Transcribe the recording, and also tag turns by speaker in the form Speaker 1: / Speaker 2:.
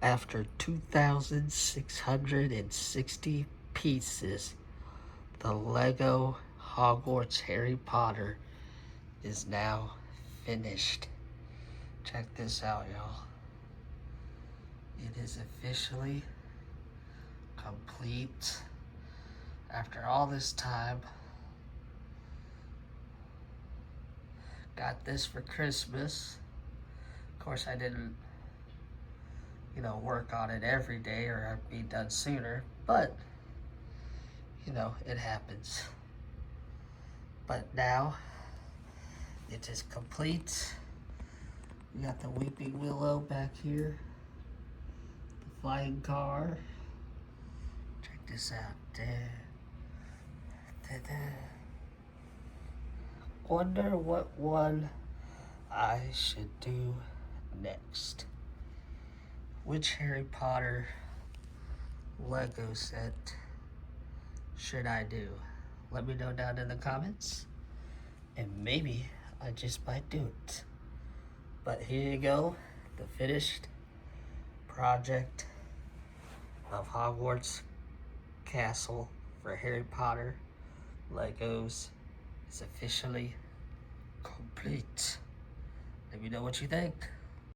Speaker 1: After 2,660 pieces, the Lego Hogwarts Harry Potter is now finished. Check this out, y'all. It is officially complete. After all this time, got this for Christmas. Of course, I didn't, work on it every day or I'd be done sooner, but, it happens. But now, it is complete. We got the Weeping Willow back here. The flying car. Check this out. Wonder what one I should do next. Which Harry Potter Lego set should I do? Let me know down in the comments, and maybe I just might do it. But here you go, the finished project of Hogwarts Castle for Harry Potter Legos is officially complete. Let me know what you think.